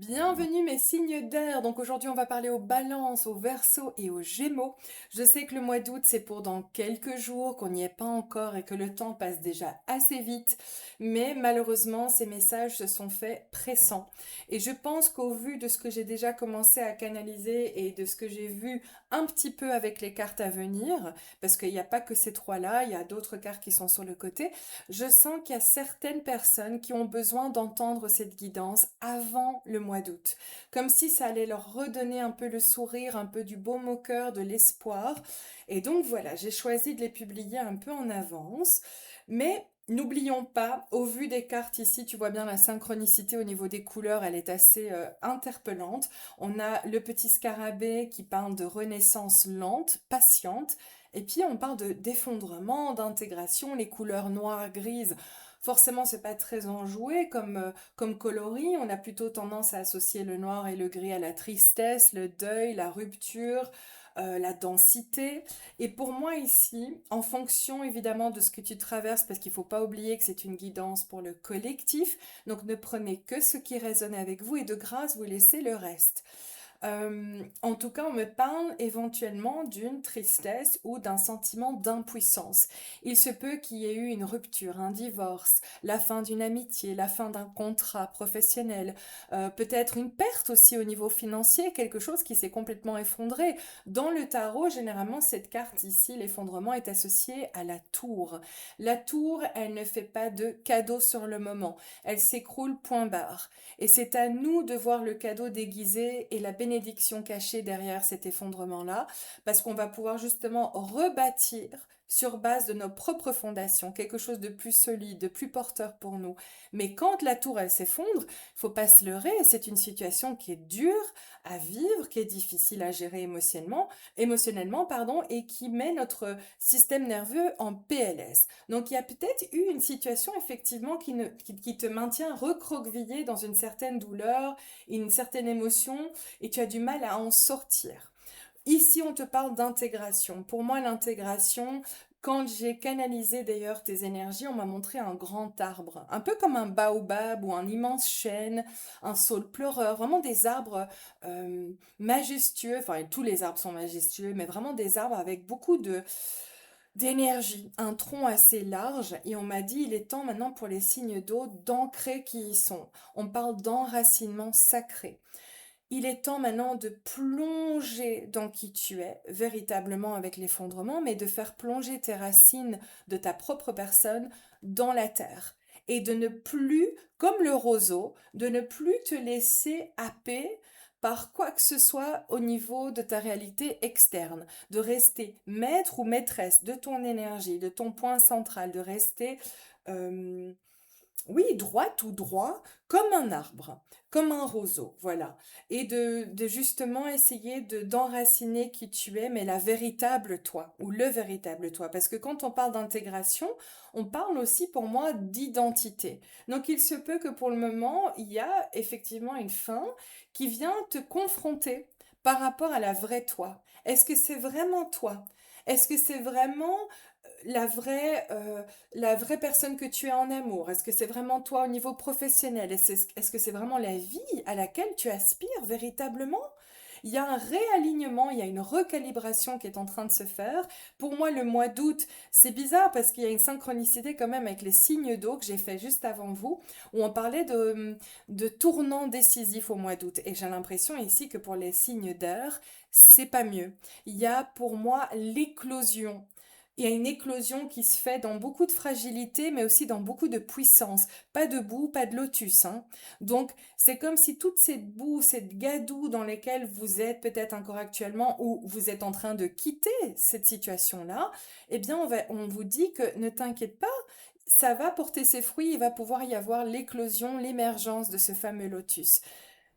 Bienvenue mes signes d'air. Donc aujourd'hui on va parler aux balances, aux verseaux et aux gémeaux. Je sais que le mois d'août c'est pour dans quelques jours, qu'on n'y est pas encore et que le temps passe déjà assez vite. Mais malheureusement ces messages se sont faits pressants. Et je pense qu'au vu de ce que j'ai déjà commencé à canaliser et de ce que j'ai vu un petit peu avec les cartes à venir, parce qu'il n'y a pas que ces trois-là, il y a d'autres cartes qui sont sur le côté, je sens qu'il y a certaines personnes qui ont besoin d'entendre cette guidance avant le mois d'août, comme si ça allait leur redonner un peu le sourire, un peu du baume au cœur, de l'espoir. Et donc voilà, j'ai choisi de les publier un peu en avance, mais n'oublions pas, au vu des cartes ici, tu vois bien la synchronicité au niveau des couleurs, elle est assez interpellante. On a le petit scarabée qui parle de renaissance lente, patiente, et puis on parle d'effondrement, d'intégration, les couleurs noires, grises. Forcément, c'est pas très enjoué comme coloris. On a plutôt tendance à associer le noir et le gris à la tristesse, le deuil, la rupture, la densité. Et pour moi ici, en fonction évidemment de ce que tu traverses, parce qu'il faut pas oublier que c'est une guidance pour le collectif, donc ne prenez que ce qui résonne avec vous et de grâce, vous laissez le reste. En tout cas, on me parle éventuellement d'une tristesse ou d'un sentiment d'impuissance. Il se peut qu'il y ait eu une rupture, un divorce, la fin d'une amitié, la fin d'un contrat professionnel, peut-être une perte aussi au niveau financier, quelque chose qui s'est complètement effondré. Dans le tarot, généralement, cette carte ici, l'effondrement, est associée à la tour. La tour, elle ne fait pas de cadeau sur le moment. Elle s'écroule point barre. Et c'est à nous de voir le cadeau déguisé et la bénédiction cachée derrière cet effondrement-là, parce qu'on va pouvoir justement rebâtir sur base de nos propres fondations, quelque chose de plus solide, de plus porteur pour nous. Mais quand la tour, elle s'effondre, il faut pas se leurrer, c'est une situation qui est dure à vivre, qui est difficile à gérer émotionnellement, pardon, et qui met notre système nerveux en PLS. Donc il y a peut-être eu une situation effectivement qui te maintient recroquevillé dans une certaine douleur, une certaine émotion, et tu as du mal à en sortir. Ici, on te parle d'intégration. Pour moi, l'intégration, quand j'ai canalisé d'ailleurs tes énergies, on m'a montré un grand arbre, un peu comme un baobab ou un immense chêne, un saule pleureur, vraiment des arbres majestueux. Enfin, tous les arbres sont majestueux, mais vraiment des arbres avec beaucoup d'énergie, un tronc assez large, et on m'a dit il est temps maintenant pour les signes d'eau d'ancrer qui y sont. On parle d'enracinement sacré. Il est temps maintenant de plonger dans qui tu es, véritablement avec l'effondrement, mais de faire plonger tes racines de ta propre personne dans la terre. Et de ne plus, comme le roseau, de ne plus te laisser happer par quoi que ce soit au niveau de ta réalité externe, de rester maître ou maîtresse de ton énergie, de ton point central, de rester euh, oui, droite ou droit, comme un arbre, comme un roseau, voilà. Et de justement essayer d'enraciner qui tu es, mais la véritable toi, ou le véritable toi. Parce que quand on parle d'intégration, on parle aussi pour moi d'identité. Donc il se peut que pour le moment, il y a effectivement une fin qui vient te confronter par rapport à la vraie toi. Est-ce que c'est vraiment toi? Est-ce que c'est vraiment la la vraie personne que tu es en amour? Est-ce que c'est vraiment toi au niveau professionnel? Est-ce que c'est vraiment la vie à laquelle tu aspires véritablement? Il y a un réalignement, il y a une recalibration qui est en train de se faire. Pour moi, le mois d'août, c'est bizarre parce qu'il y a une synchronicité quand même avec les signes d'eau que j'ai fait juste avant vous, où on parlait de tournant décisif au mois d'août. Et j'ai l'impression ici que pour les signes d'air, c'est pas mieux. Il y a pour moi l'éclosion. Il y a une éclosion qui se fait dans beaucoup de fragilité, mais aussi dans beaucoup de puissance. Pas de boue, pas de lotus, hein. Donc, c'est comme si toute cette boue, cette gadoue dans laquelle vous êtes peut-être encore actuellement, ou vous êtes en train de quitter cette situation-là, eh bien, on vous dit que ne t'inquiète pas, ça va porter ses fruits, il va pouvoir y avoir l'éclosion, l'émergence de ce fameux lotus.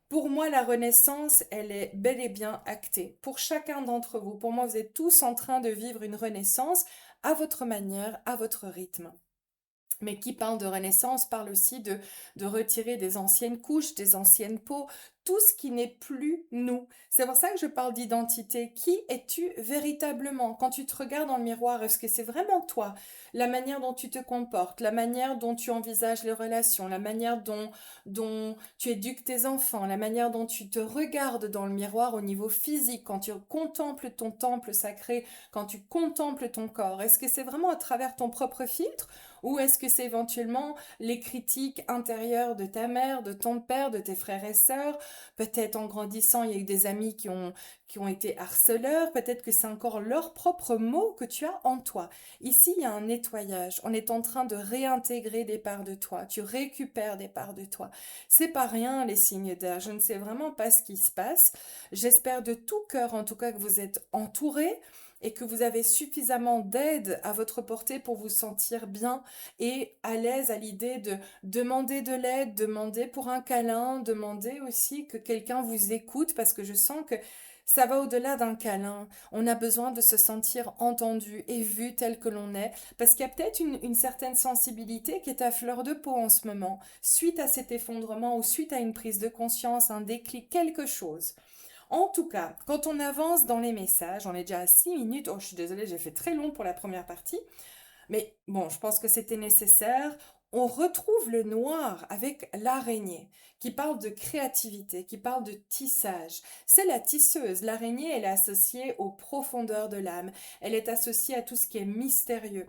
Pour moi, la renaissance, elle est bel et bien actée. Pour chacun d'entre vous, pour moi, vous êtes tous en train de vivre une renaissance à votre manière, à votre rythme. Mais qui parle de renaissance parle aussi de retirer des anciennes couches, des anciennes peaux, tout ce qui n'est plus nous. C'est pour ça que je parle d'identité. Qui es-tu véritablement? Quand tu te regardes dans le miroir, est-ce que c'est vraiment toi? La manière dont tu te comportes, la manière dont tu envisages les relations, la manière dont tu éduques tes enfants, la manière dont tu te regardes dans le miroir au niveau physique, quand tu contemples ton temple sacré, quand tu contemples ton corps, est-ce que c'est vraiment à travers ton propre filtre ou est-ce que c'est éventuellement les critiques intérieures de ta mère, de ton père, de tes frères et sœurs? Peut-être en grandissant, il y a eu des amis qui ont été harceleurs, peut-être que c'est encore leurs propres mots que tu as en toi. Ici, il y a un nettoyage. On est en train de réintégrer des parts de toi. Tu récupères des parts de toi. C'est pas rien, les signes d'air. Je ne sais vraiment pas ce qui se passe. J'espère de tout cœur, en tout cas, que vous êtes entourés et que vous avez suffisamment d'aide à votre portée pour vous sentir bien et à l'aise à l'idée de demander de l'aide, demander pour un câlin, demander aussi que quelqu'un vous écoute parce que je sens que ça va au-delà d'un câlin. On a besoin de se sentir entendu et vu tel que l'on est parce qu'il y a peut-être une certaine sensibilité qui est à fleur de peau en ce moment, suite à cet effondrement ou suite à une prise de conscience, un déclic, quelque chose. En tout cas, quand on avance dans les messages, on est déjà à 6 minutes. Oh, je suis désolée, j'ai fait très long pour la première partie. Mais bon, je pense que c'était nécessaire. On retrouve le noir avec l'araignée, qui parle de créativité, qui parle de tissage. C'est la tisseuse. L'araignée, elle est associée aux profondeurs de l'âme. Elle est associée à tout ce qui est mystérieux.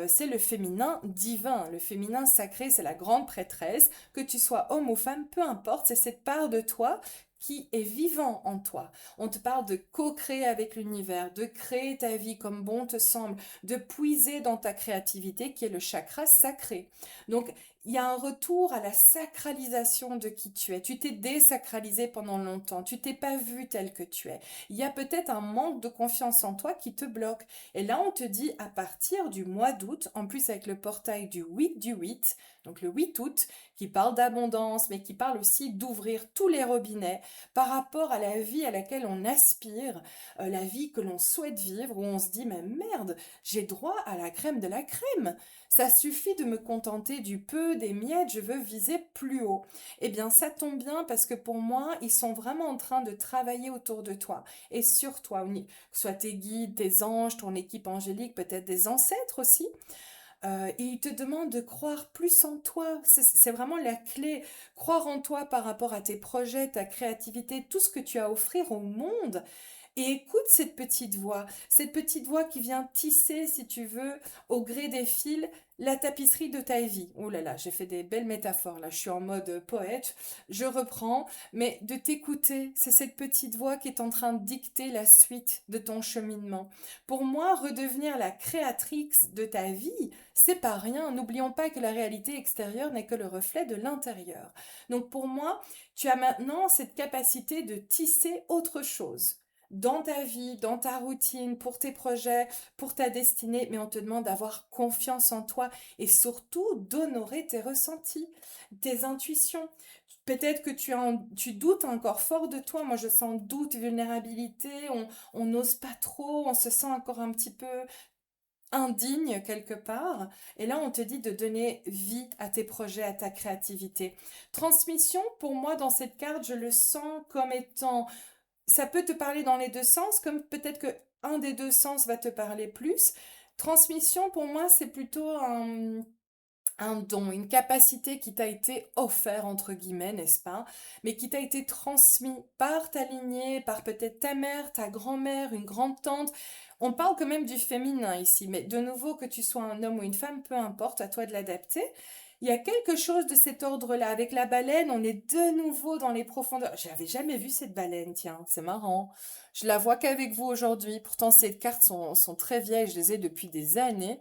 C'est le féminin divin, le féminin sacré, c'est la grande prêtresse. Que tu sois homme ou femme, peu importe, c'est cette part de toi qui est vivant en toi. On te parle de co-créer avec l'univers, de créer ta vie comme bon te semble, de puiser dans ta créativité qui est le chakra sacré. Donc, il y a un retour à la sacralisation de qui tu es. Tu t'es désacralisé pendant longtemps. Tu t'es pas vu tel que tu es. Il y a peut-être un manque de confiance en toi qui te bloque. Et là, on te dit à partir du mois d'août, en plus avec le portail du 8, donc le 8 août, qui parle d'abondance, mais qui parle aussi d'ouvrir tous les robinets par rapport à la vie à laquelle on aspire, la vie que l'on souhaite vivre, où on se dit, mais merde, j'ai droit à la crème de la crème. Ça suffit de me contenter du peu, des miettes, je veux viser plus haut. Eh bien, ça tombe bien parce que pour moi, ils sont vraiment en train de travailler autour de toi et sur toi, que ce soit tes guides, tes anges, ton équipe angélique, peut-être des ancêtres aussi. Et ils te demandent de croire plus en toi. C'est vraiment la clé. Croire en toi par rapport à tes projets, ta créativité, tout ce que tu as à offrir au monde. Et écoute cette petite voix qui vient tisser, si tu veux, au gré des fils, la tapisserie de ta vie. Oh là là, j'ai fait des belles métaphores, là, je suis en mode poète, je reprends, mais de t'écouter, c'est cette petite voix qui est en train de dicter la suite de ton cheminement. Pour moi, redevenir la créatrice de ta vie, c'est pas rien. N'oublions pas que la réalité extérieure n'est que le reflet de l'intérieur. Donc pour moi, tu as maintenant cette capacité de tisser autre chose dans ta vie, dans ta routine, pour tes projets, pour ta destinée, mais on te demande d'avoir confiance en toi et surtout d'honorer tes ressentis, tes intuitions. Peut-être que tu doutes encore fort de toi. Moi, je sens doute, vulnérabilité. On n'ose pas trop. On se sent encore un petit peu indigne quelque part. Et là, on te dit de donner vie à tes projets, à ta créativité. Transmission, pour moi, dans cette carte, je le sens comme étant ça peut te parler dans les deux sens, comme peut-être que un des deux sens va te parler plus. Transmission, pour moi, c'est plutôt un don, une capacité qui t'a été offert, entre guillemets, n'est-ce pas? Mais qui t'a été transmis par ta lignée, par peut-être ta mère, ta grand-mère, une grande-tante. On parle quand même du féminin ici, mais de nouveau, que tu sois un homme ou une femme, peu importe, à toi de l'adapter. Il y a quelque chose de cet ordre-là. Avec la baleine, on est de nouveau dans les profondeurs. J'avais jamais vu cette baleine, tiens, c'est marrant. Je la vois qu'avec vous aujourd'hui. Pourtant, ces cartes sont très vieilles, je les ai depuis des années.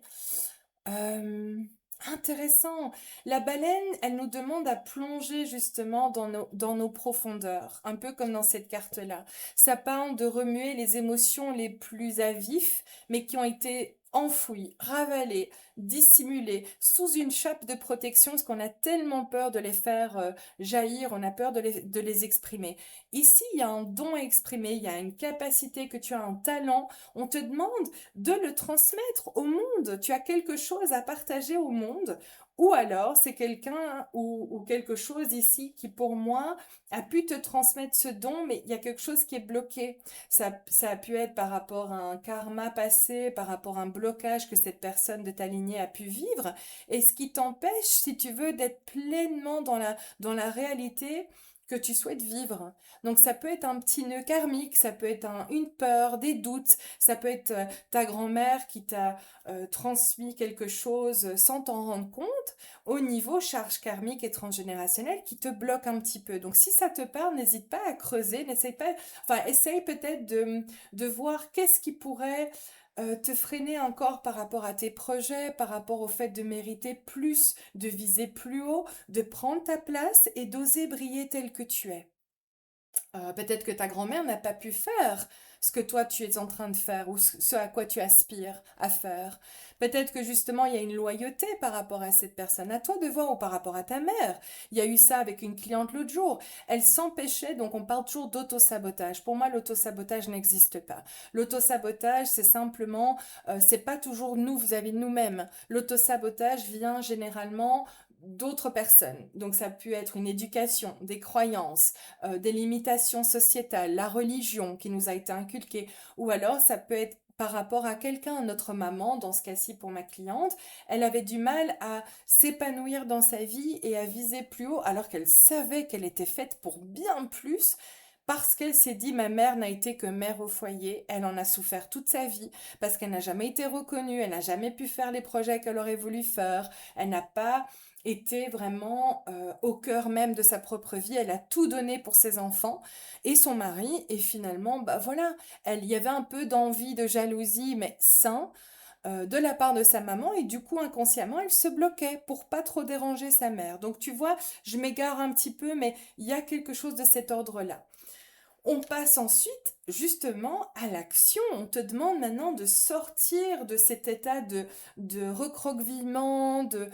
Euh, Intéressant. La baleine, elle nous demande à plonger justement dans nos profondeurs, un peu comme dans cette carte-là. Ça parle de remuer les émotions les plus à vif, mais qui ont été enfouies, ravalées, dissimulées, sous une chape de protection, parce qu'on a tellement peur de les faire jaillir, on a peur de les exprimer. Ici, il y a un don à exprimer, il y a une capacité que tu as, un talent. On te demande de le transmettre au monde. Tu as quelque chose à partager au monde. Ou alors, c'est quelqu'un ou quelque chose ici qui, pour moi, a pu te transmettre ce don, mais il y a quelque chose qui est bloqué. Ça a pu être par rapport à un karma passé, par rapport à un blocage que cette personne de ta lignée a pu vivre, et ce qui t'empêche, si tu veux, d'être pleinement dans la réalité que tu souhaites vivre. Donc ça peut être un petit nœud karmique, ça peut être une peur, des doutes, ça peut être ta grand-mère qui t'a transmis quelque chose sans t'en rendre compte, au niveau charge karmique et transgénérationnelle qui te bloque un petit peu. Donc si ça te parle, n'hésite pas à creuser, n'essaye pas, enfin essaye peut-être de voir qu'est-ce qui pourrait te freiner encore par rapport à tes projets, par rapport au fait de mériter plus, de viser plus haut, de prendre ta place et d'oser briller tel que tu es. Peut-être que ta grand-mère n'a pas pu faire ce que toi tu es en train de faire ou ce à quoi tu aspires à faire. Peut-être que justement il y a une loyauté par rapport à cette personne, à toi de voir ou par rapport à ta mère. Il y a eu ça avec une cliente l'autre jour. Elle s'empêchait, donc on parle toujours d'auto-sabotage. Pour moi, l'auto-sabotage n'existe pas. L'auto-sabotage, c'est simplement, c'est pas toujours nous vis-à-vis de nous-mêmes. L'auto-sabotage vient généralement d'autres personnes. Donc ça a pu être une éducation, des croyances, des limitations sociétales, la religion qui nous a été inculquée, ou alors ça peut être par rapport à quelqu'un, notre maman, dans ce cas-ci pour ma cliente, elle avait du mal à s'épanouir dans sa vie et à viser plus haut alors qu'elle savait qu'elle était faite pour bien plus. Parce qu'elle s'est dit, ma mère n'a été que mère au foyer, elle en a souffert toute sa vie, parce qu'elle n'a jamais été reconnue, elle n'a jamais pu faire les projets qu'elle aurait voulu faire, elle n'a pas été vraiment au cœur même de sa propre vie, elle a tout donné pour ses enfants et son mari, et finalement, bah voilà, elle y avait un peu d'envie, de jalousie, mais sain, de la part de sa maman, et du coup, inconsciemment, elle se bloquait pour pas trop déranger sa mère. Donc tu vois, je m'égare un petit peu, mais il y a quelque chose de cet ordre-là. On passe ensuite justement à l'action. On te demande maintenant de sortir de cet état de recroquevillement, de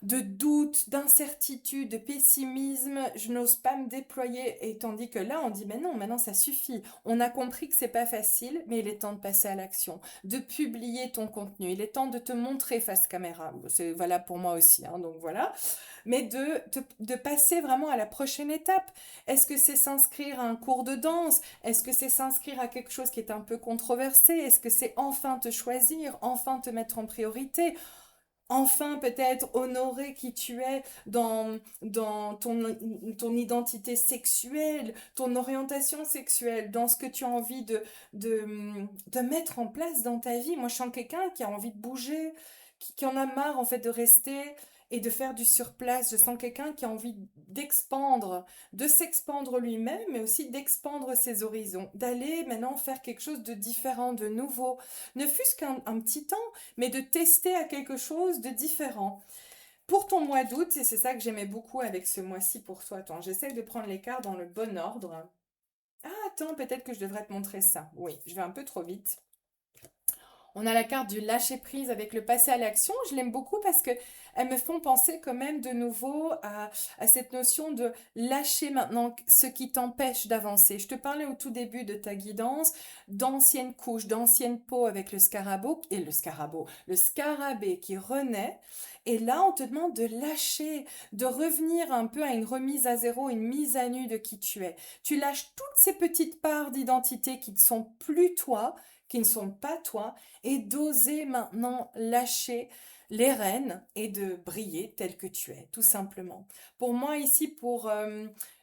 doute, d'incertitude, de pessimisme. Je n'ose pas me déployer. Et tandis que là, on dit, mais non, maintenant ça suffit. On a compris que c'est pas facile, mais il est temps de passer à l'action, de publier ton contenu. Il est temps de te montrer face caméra. C'est valable pour moi aussi, hein, donc voilà. Mais de passer vraiment à la prochaine étape. Est-ce que c'est s'inscrire à un cours de danse? Est-ce que c'est s'inscrire à quelque chose qui est un peu controversé? Est-ce que c'est enfin te choisir, enfin te mettre en priorité? Enfin peut-être honorer qui tu es dans ton identité sexuelle, ton orientation sexuelle, dans ce que tu as envie de, de mettre en place dans ta vie. Moi, je sens quelqu'un qui a envie de bouger, qui en a marre en fait de rester et de faire du surplace. Je sens quelqu'un qui a envie d'expandre, de s'expandre lui-même, mais aussi d'expandre ses horizons, d'aller maintenant faire quelque chose de différent, de nouveau, ne fût-ce qu'un petit temps, mais de tester à quelque chose de différent. Pour ton mois d'août, et c'est ça que j'aimais beaucoup avec ce mois-ci pour toi, attends, j'essaie de prendre les cartes dans le bon ordre. Ah, attends, peut-être que je devrais te montrer ça. Oui, je vais un peu trop vite. On a la carte du lâcher prise avec le passé à l'action. Je l'aime beaucoup parce que elles me font penser quand même de nouveau à cette notion de lâcher maintenant ce qui t'empêche d'avancer. Je te parlais au tout début de ta guidance d'anciennes couches, d'anciennes peaux avec le scarabée et le scarabée qui renaît. Et là, on te demande de lâcher, de revenir un peu à une remise à zéro, une mise à nu de qui tu es. Tu lâches toutes ces petites parts d'identité qui ne sont plus toi, qui ne sont pas toi, et d'oser maintenant lâcher les rênes et de briller tel que tu es, tout simplement. Pour moi, ici,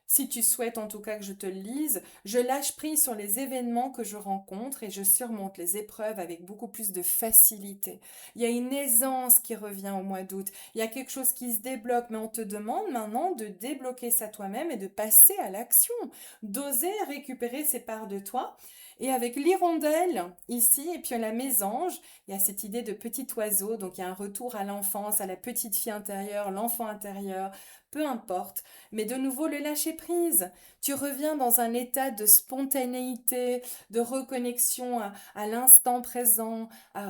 si tu souhaites en tout cas que je te le lise, je lâche prise sur les événements que je rencontre et je surmonte les épreuves avec beaucoup plus de facilité. Il y a une aisance qui revient au mois d'août, il y a quelque chose qui se débloque, mais on te demande maintenant de débloquer ça toi-même et de passer à l'action, d'oser récupérer ces parts de toi. Et avec l'hirondelle ici, et puis la mésange, il y a cette idée de petit oiseau, donc il y a un retour à l'enfance, à la petite fille intérieure, l'enfant intérieur, peu importe. Mais de nouveau, le lâcher prise. Tu reviens dans un état de spontanéité, de reconnexion à l'instant présent,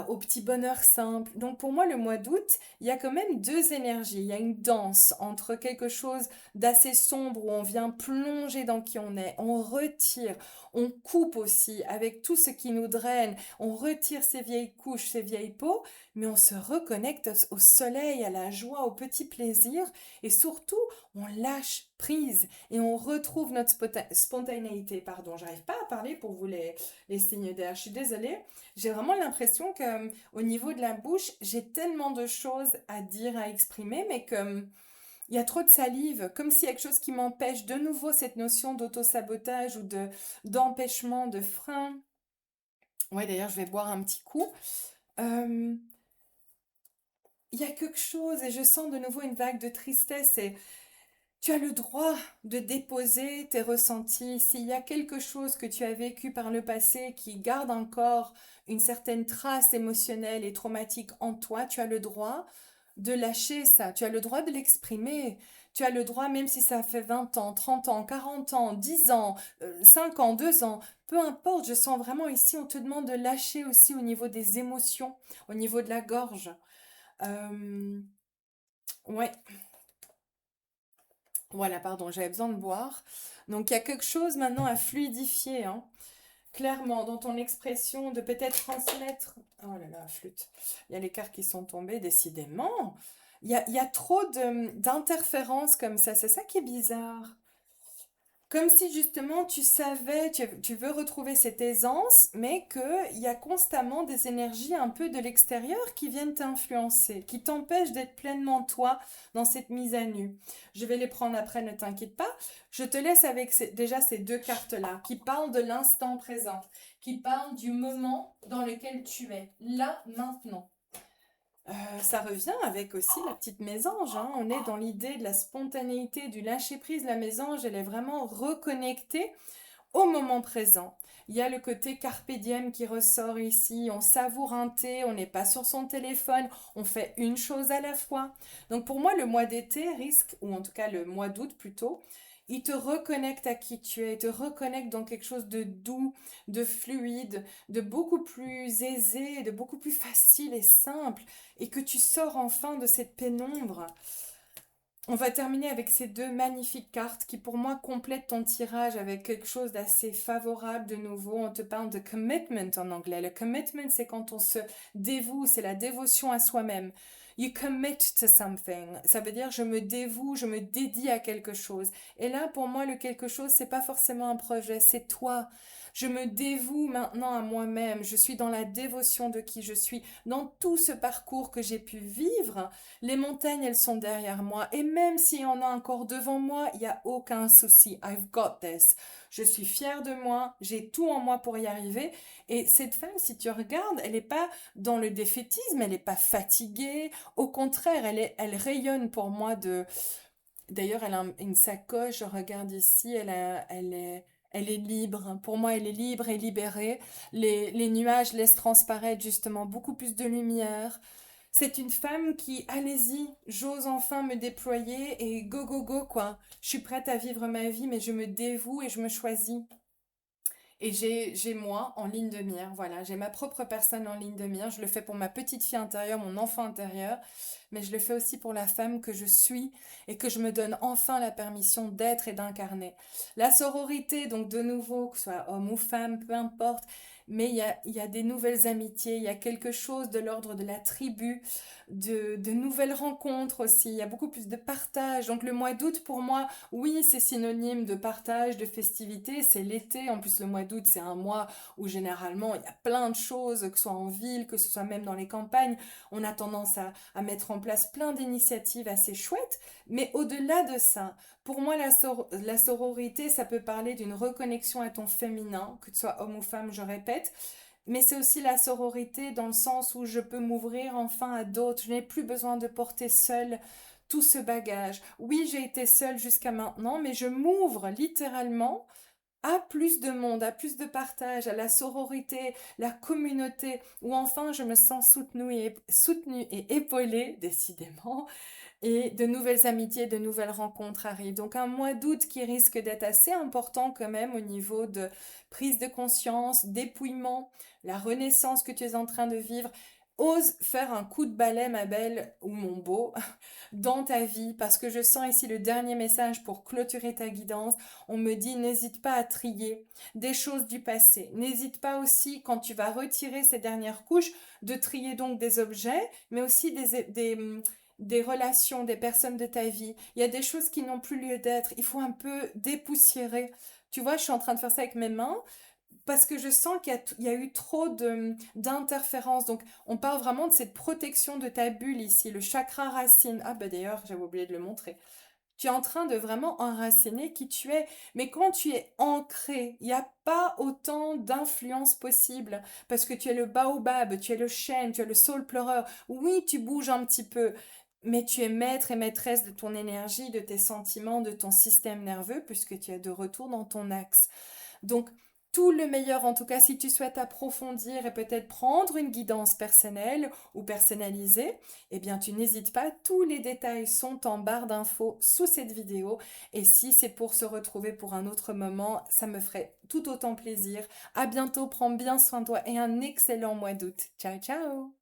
au petit bonheur simple. Donc pour moi, le mois d'août, il y a quand même deux énergies. Il y a une danse entre quelque chose d'assez sombre où on vient plonger dans qui on est, on retire, on coupe aussi énergie, avec tout ce qui nous draine. On retire ces vieilles couches, ces vieilles peaux, mais on se reconnecte au soleil, à la joie, au petit plaisir, et surtout, on lâche prise et on retrouve notre spontanéité. Pardon, j'arrive pas à parler pour vous les signes d'air. Je suis désolée. J'ai vraiment l'impression que au niveau de la bouche, j'ai tellement de choses à dire, à exprimer, mais que il y a trop de salive, comme s'il y a quelque chose qui m'empêche de nouveau cette notion d'auto-sabotage ou d'empêchement, de frein. Ouais, d'ailleurs, je vais boire un petit coup. Euh, il y a quelque chose et je sens de nouveau une vague de tristesse et tu as le droit de déposer tes ressentis. S'il y a quelque chose que tu as vécu par le passé qui garde encore une certaine trace émotionnelle et traumatique en toi, tu as le droit de lâcher ça. Tu as le droit de l'exprimer. Tu as le droit, même si ça fait 20 ans, 30 ans, 40 ans, 10 ans, 5 ans, 2 ans, peu importe, je sens vraiment ici, on te demande de lâcher aussi au niveau des émotions, au niveau de la gorge. Euh, ouais, voilà, pardon, j'avais besoin de boire. Donc il y a quelque chose maintenant à fluidifier, hein, clairement, dans ton expression, de peut-être transmettre. Oh là là, flûte. Il y a les cartes qui sont tombées, décidément. Il y a trop d'interférences comme ça, c'est ça qui est bizarre. Comme si justement tu savais, tu veux retrouver cette aisance, mais qu'il y a constamment des énergies un peu de l'extérieur qui viennent t'influencer, qui t'empêchent d'être pleinement toi dans cette mise à nu. Je vais les prendre après, ne t'inquiète pas. Je te laisse avec déjà ces deux cartes-là, qui parlent de l'instant présent, qui parlent du moment dans lequel tu es, là, maintenant. Ça revient avec aussi la petite mésange, hein. On est dans l'idée de la spontanéité, du lâcher-prise. La mésange, elle est vraiment reconnectée au moment présent. Il y a le côté carpe diem qui ressort ici. On savoure un thé, on n'est pas sur son téléphone, on fait une chose à la fois. Donc pour moi, le mois d'été risque, ou en tout cas le mois d'août plutôt, il te reconnecte à qui tu es, il te reconnecte dans quelque chose de doux, de fluide, de beaucoup plus aisé, de beaucoup plus facile et simple, et que tu sors enfin de cette pénombre. On va terminer avec ces deux magnifiques cartes qui pour moi complètent ton tirage avec quelque chose d'assez favorable de nouveau. On te parle de commitment en anglais. Le commitment, c'est quand on se dévoue, c'est la dévotion à soi-même. You commit to something. Ça veut dire je me dévoue, je me dédie à quelque chose. Et là, pour moi, le quelque chose, c'est pas forcément un projet, c'est toi. Je me dévoue maintenant à moi-même. Je suis dans la dévotion de qui je suis. Dans tout ce parcours que j'ai pu vivre, les montagnes, elles sont derrière moi. Et même s'il y en a encore devant moi, il n'y a aucun souci. I've got this. Je suis fière de moi. J'ai tout en moi pour y arriver. Et cette femme, si tu regardes, elle n'est pas dans le défaitisme. Elle n'est pas fatiguée. Au contraire, elle rayonne pour moi de... D'ailleurs, elle a une sacoche. Je regarde ici. Elle est libre. Pour moi, elle est libre et libérée. Les nuages laissent transparaître justement beaucoup plus de lumière. C'est une femme qui, allez-y, j'ose enfin me déployer et go, go, go, quoi. Je suis prête à vivre ma vie, mais je me dévoue et je me choisis. Et j'ai moi en ligne de mire, voilà, j'ai ma propre personne en ligne de mire. Je le fais pour ma petite fille intérieure, mon enfant intérieur, mais je le fais aussi pour la femme que je suis et que je me donne enfin la permission d'être et d'incarner. La sororité, donc de nouveau, que ce soit homme ou femme, peu importe, mais il y a des nouvelles amitiés, il y a quelque chose de l'ordre de la tribu, de nouvelles rencontres aussi, il y a beaucoup plus de partage. Donc le mois d'août, pour moi, oui, c'est synonyme de partage, de festivité, c'est l'été. En plus, le mois d'août, c'est un mois où généralement il y a plein de choses, que ce soit en ville, que ce soit même dans les campagnes. On a tendance à mettre en place plein d'initiatives assez chouettes. Mais au-delà de ça, pour moi, la sororité, ça peut parler d'une reconnexion à ton féminin, que tu sois homme ou femme, je répète. Mais c'est aussi la sororité dans le sens où je peux m'ouvrir enfin à d'autres. Je n'ai plus besoin de porter seule tout ce bagage. Oui, j'ai été seule jusqu'à maintenant, mais je m'ouvre littéralement à plus de monde, à plus de partage, à la sororité, la communauté, où enfin je me sens soutenue et épaulée, décidément, et de nouvelles amitiés, de nouvelles rencontres arrivent. Donc un mois d'août qui risque d'être assez important quand même au niveau de prise de conscience, dépouillement, la renaissance que tu es en train de vivre. ose faire un coup de balai, ma belle ou mon beau, dans ta vie, parce que je sens ici le dernier message pour clôturer ta guidance. On me dit, n'hésite pas à trier des choses du passé. N'hésite pas aussi, quand tu vas retirer ces dernières couches, de trier donc des objets, mais aussi des relations, des personnes de ta vie. Il y a des choses qui n'ont plus lieu d'être. Il faut un peu dépoussiérer. Tu vois, je suis en train de faire ça avec mes mains parce que je sens qu'il y a eu trop d'interférences. Donc, on parle vraiment de cette protection de ta bulle ici, le chakra racine. Ah, bah d'ailleurs, j'avais oublié de le montrer. Tu es en train de vraiment enraciner qui tu es. Mais quand tu es ancré, il n'y a pas autant d'influence possible. Parce que tu es le baobab, tu es le chêne, tu es le saule pleureur. Oui, tu bouges un petit peu. Mais tu es maître et maîtresse de ton énergie, de tes sentiments, de ton système nerveux, puisque tu es de retour dans ton axe. Donc, tout le meilleur, en tout cas, si tu souhaites approfondir et peut-être prendre une guidance personnelle ou personnalisée, eh bien, tu n'hésites pas. Tous les détails sont en barre d'infos sous cette vidéo. Et si c'est pour se retrouver pour un autre moment, ça me ferait tout autant plaisir. À bientôt, prends bien soin de toi et un excellent mois d'août. Ciao, ciao!